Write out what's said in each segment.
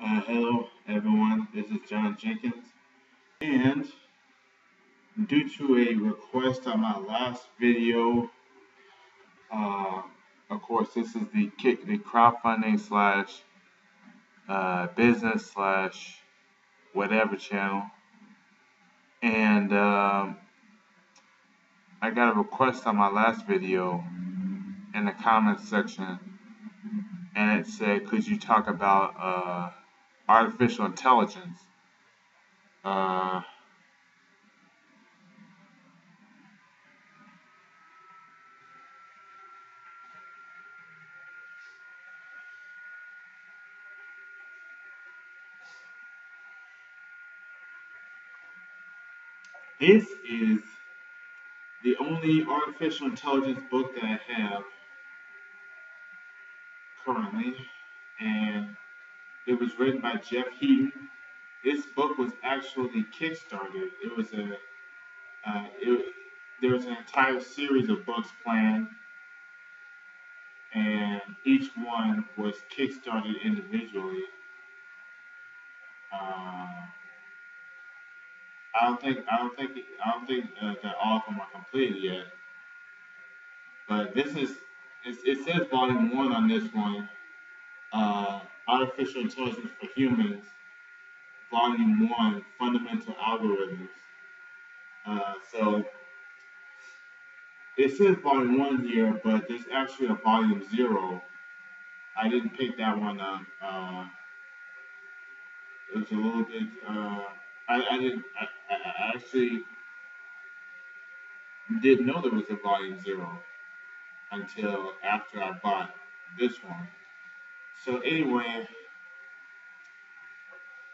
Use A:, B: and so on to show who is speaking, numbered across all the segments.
A: Hello everyone, this is John Jenkins, and due to a request on my last video, uh, of course this is the crowdfunding slash business slash whatever channel, and I got a request on my last video in the comments section, and it said, could you talk about artificial intelligence? This is the only artificial intelligence book that I have currently, and it was written by Jeff Heaton. This book was actually kickstarted. There was an entire series of books planned, and each one was kickstarted individually. I don't think that all of them are completed yet. But it says volume 1 on this one, Artificial Intelligence for Humans, volume 1, Fundamental Algorithms. So it says volume 1 here, but there's actually a volume 0. I didn't pick that one up. It was a little bit, I actually didn't know there was a volume 0 until after I bought this one. So anyway,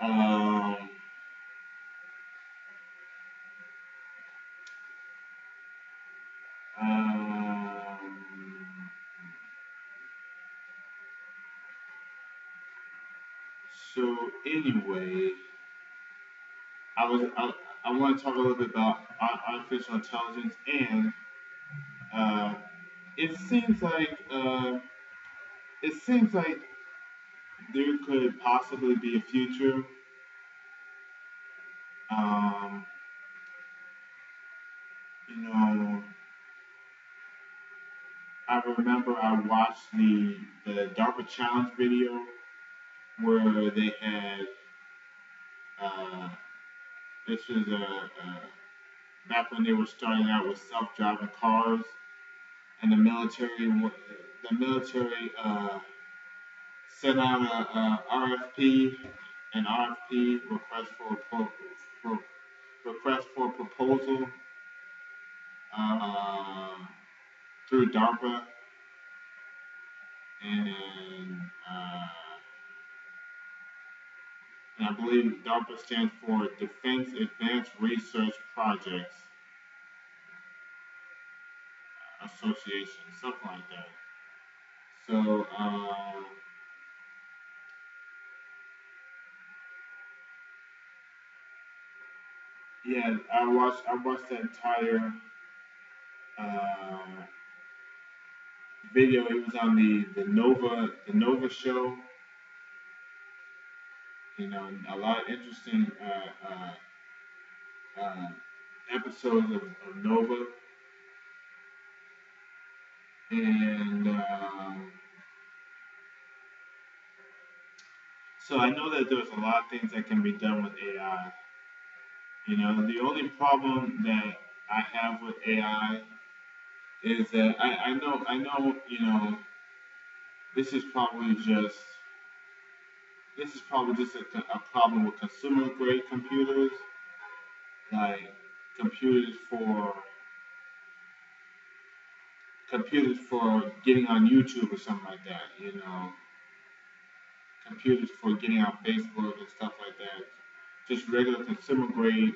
A: I want to talk a little bit about artificial intelligence, and it seems like there could possibly be a future. I remember I watched the DARPA challenge video where they had this was back when they were starting out with self-driving cars, and the military sent out a RFP request for proposal through DARPA, and I believe DARPA stands for Defense Advanced Research Projects Association, something like that. So, yeah, I watched the entire video. It was on the Nova show. A lot of interesting episodes of Nova, and so I know that there's a lot of things that can be done with AI. The only problem that I have with AI is that I know, this is probably just a problem with consumer grade computers, like computers for getting on YouTube or something like that, computers for getting on Facebook and stuff like that. Just regular consumer grade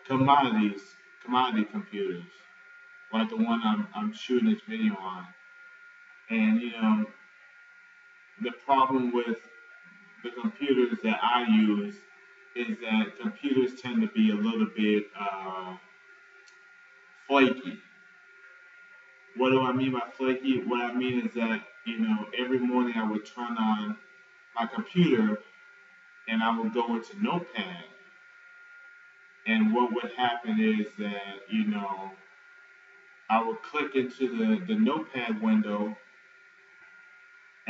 A: commodity computers, like the one I'm shooting this video on. And the problem with the computers that I use is that computers tend to be a little bit flaky. What do I mean by flaky? What I mean is that every morning I would turn on my computer and I would go into Notepad. And what would happen is that, I would click into the Notepad window,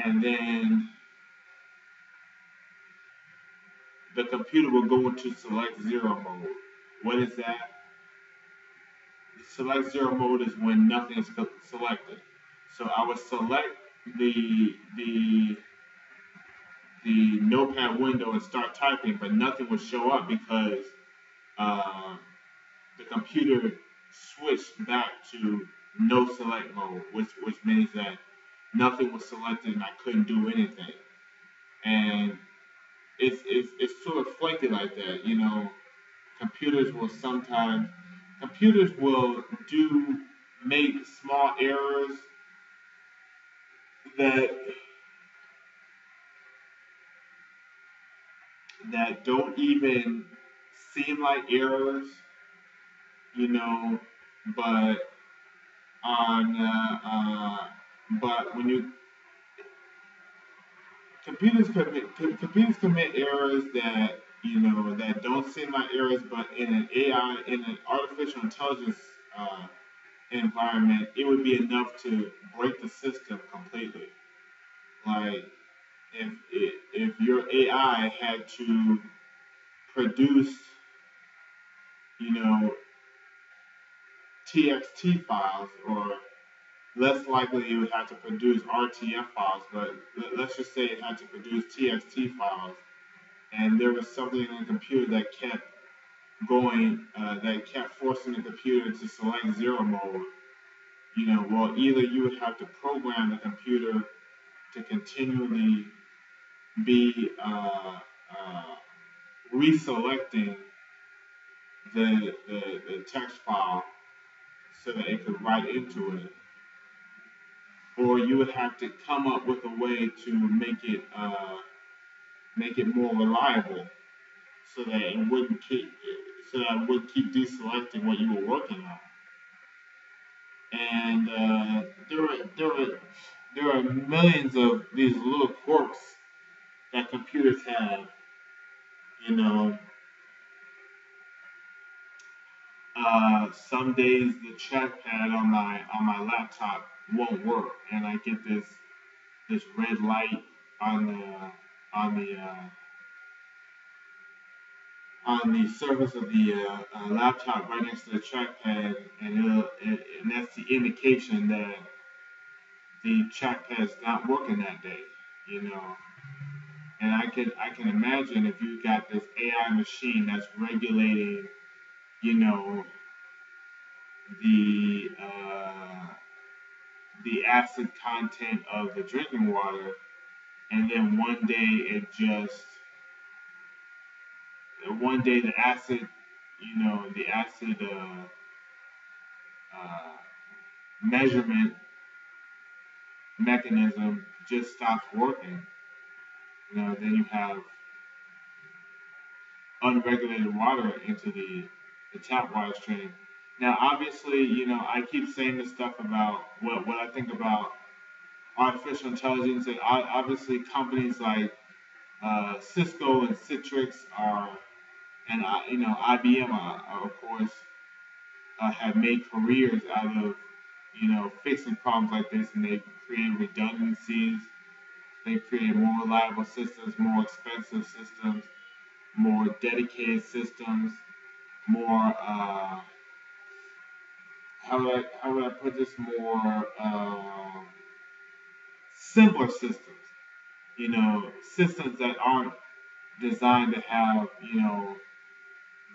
A: and then the computer will go into select zero mode. What is that? Select zero mode is when nothing is selected. So I would select the the Notepad window and start typing, but nothing would show up because uh, the computer switched back to no select mode, which means that nothing was selected and I couldn't do anything. And it's sort of flaky like that, computers will sometimes computers will do make small errors that don't even seem like errors, you know, but on but when you computers commit errors that that don't seem like errors, but in an AI in an artificial intelligence uh, environment, it would be enough to break the system completely. Like if your AI had to produce, you know, TXT files, or less likely it would have to produce RTF files, but let's just say it had to produce TXT files, and there was something in the computer that kept that kept forcing the computer to select zero mode. Well, either you would have to program the computer to continually be reselecting the text file so that it could write into it, or you would have to come up with a way to make it more reliable so that it wouldn't keep deselecting what you were working on. And there are millions of these little quirks that computers have. You know, some days the trackpad on my laptop won't work, and I get this red light on on the uh, the surface of the laptop right next to the trackpad, and that's the indication that the trackpad's not working that day. You know, and I can imagine if you got this AI machine that's regulating, you know, the the acid content of the drinking water, and then one day the acid, the acid uh, measurement mechanism just stops working. Then you have unregulated water into the tap water stream. Now, obviously, I keep saying this stuff about what I think about artificial intelligence, and obviously companies like Cisco and Citrix and IBM, of course, have made careers out of fixing problems like this, and they've created redundancies. They've created more reliable systems, more expensive systems, more dedicated systems, more how would I put this, more simpler systems. Systems that aren't designed to have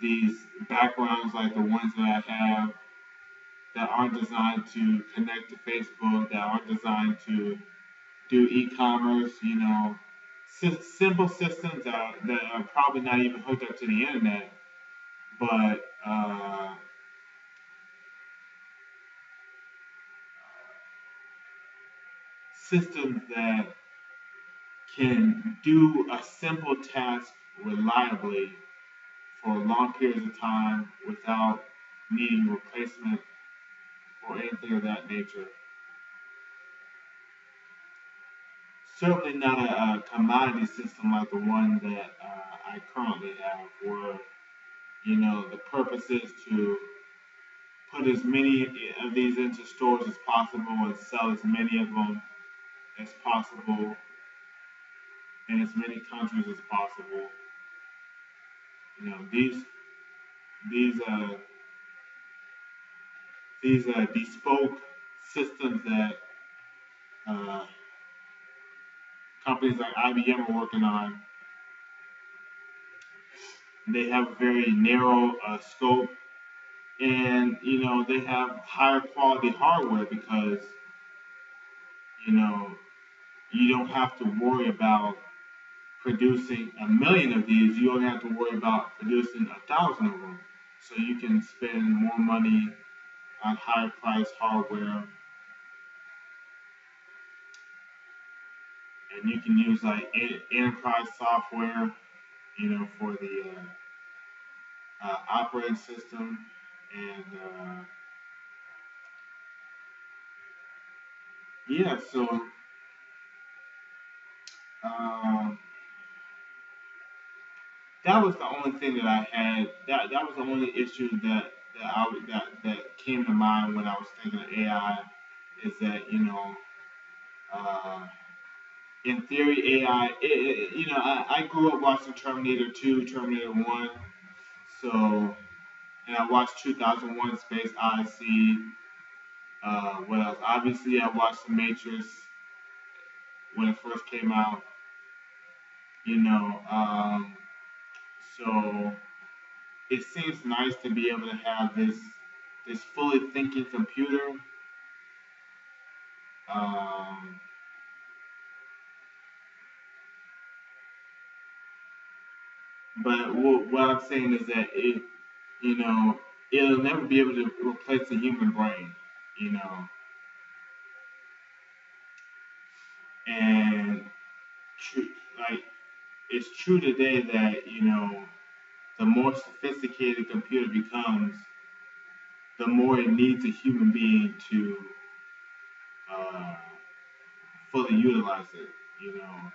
A: these backgrounds like the ones that I have, that aren't designed to connect to Facebook, that aren't designed to do e-commerce. Simple systems that are probably not even hooked up to the internet, but systems that can do a simple task reliably for long periods of time without needing replacement or anything of that nature. certainly not a commodity system like the one that I currently have, where the purpose is to put as many of these into stores as possible and sell as many of them as possible in as many countries as possible. These these uh, these bespoke systems that uh, companies like IBM are working on, they have a very narrow scope, and they have higher quality hardware because you know you don't have to worry about producing a million of these. You only have to worry about producing 1,000 of them, so you can spend more money on higher priced hardware, and you can use like enterprise software, for the operating system, and yeah, so um, that was the only thing that I had. That was the only issue that came to mind when I was thinking of AI. Is that uh, in theory AI? I grew up watching Terminator 2, Terminator 1, so and I watched 2001: Space Odyssey. What else? Obviously, I watched The Matrix when it first came out. You know, um, so it seems nice to be able to have this fully thinking computer. Um, but what I'm saying is that you know, it'll never be able to replace the human brain. You know, and true, like it's true today that the more sophisticated a computer becomes, the more it needs a human being to uh, fully utilize it. You know,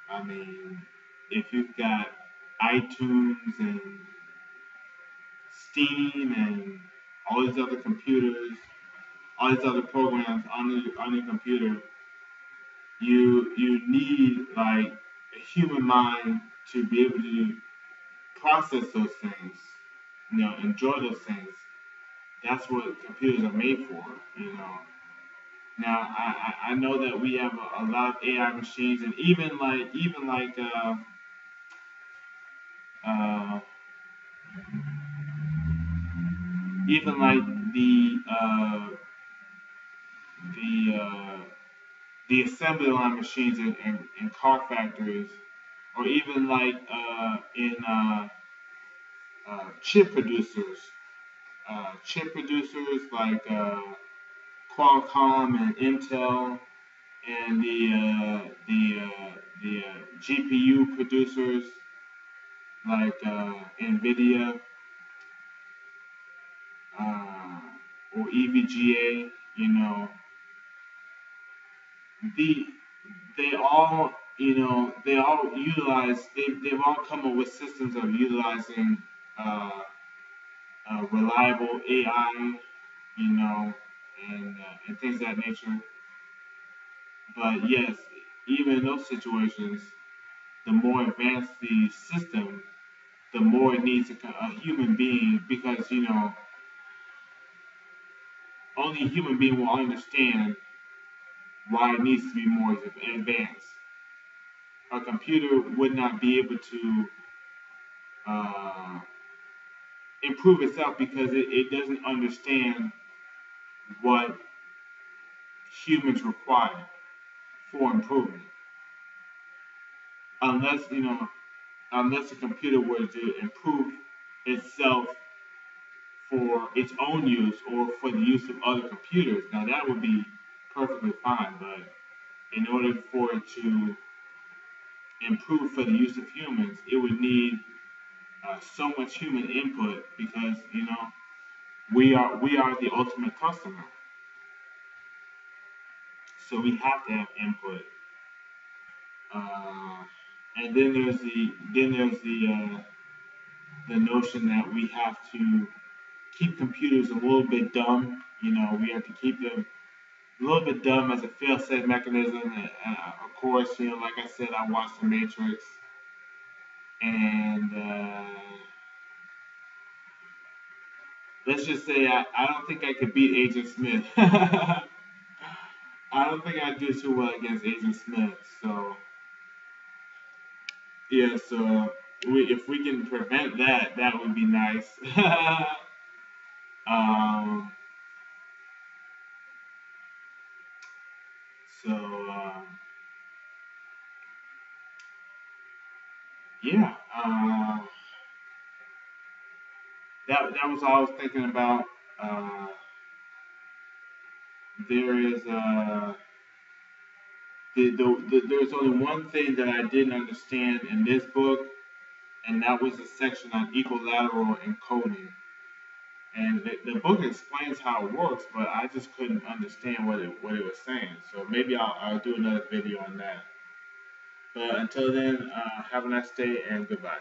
A: I mean, if you've got iTunes and Steam and all these other computers, all these other programs on your computer, you need like a human mind to be able to process those things, enjoy those things. That's what computers are made for, you know. Now I know that we have a lot of AI machines, and uh, even like the the assembly line machines in car factories, or even like in chip producers like Qualcomm and Intel, and the GPU producers like Nvidia uh, or EVGA. You know, the they all utilize they've all come up with systems of utilizing uh, reliable AI, you know, and things of that nature. But yes, even in those situations, the more advanced the system, the more it needs a human being, because only a human being will understand why it needs to be more advanced. A computer would not be able to uh, improve itself because it doesn't understand what humans require for improvement. Unless unless the computer were to improve itself for its own use or for the use of other computers, now that would be perfectly fine. But in order for it to improve for the use of humans, it would need so much human input because we are the ultimate customer. So we have to have input. And then there's the notion that we have to keep computers a little bit dumb. We have to keep them a little bit dumb as a fail-safe mechanism. Of course, like I said, I watched The Matrix, and let's just say I don't think I could beat Agent Smith. I don't think I do too well against Agent Smith. So yeah, so if we can prevent that, that would be nice. um, so yeah, that was all I was thinking about. Uh, there is there's only one thing that I didn't understand in this book, and that was the section on equilateral encoding. And the book explains how it works, but I just couldn't understand what it was saying. So maybe I'll do another video on that. But until then, have a nice day and goodbye.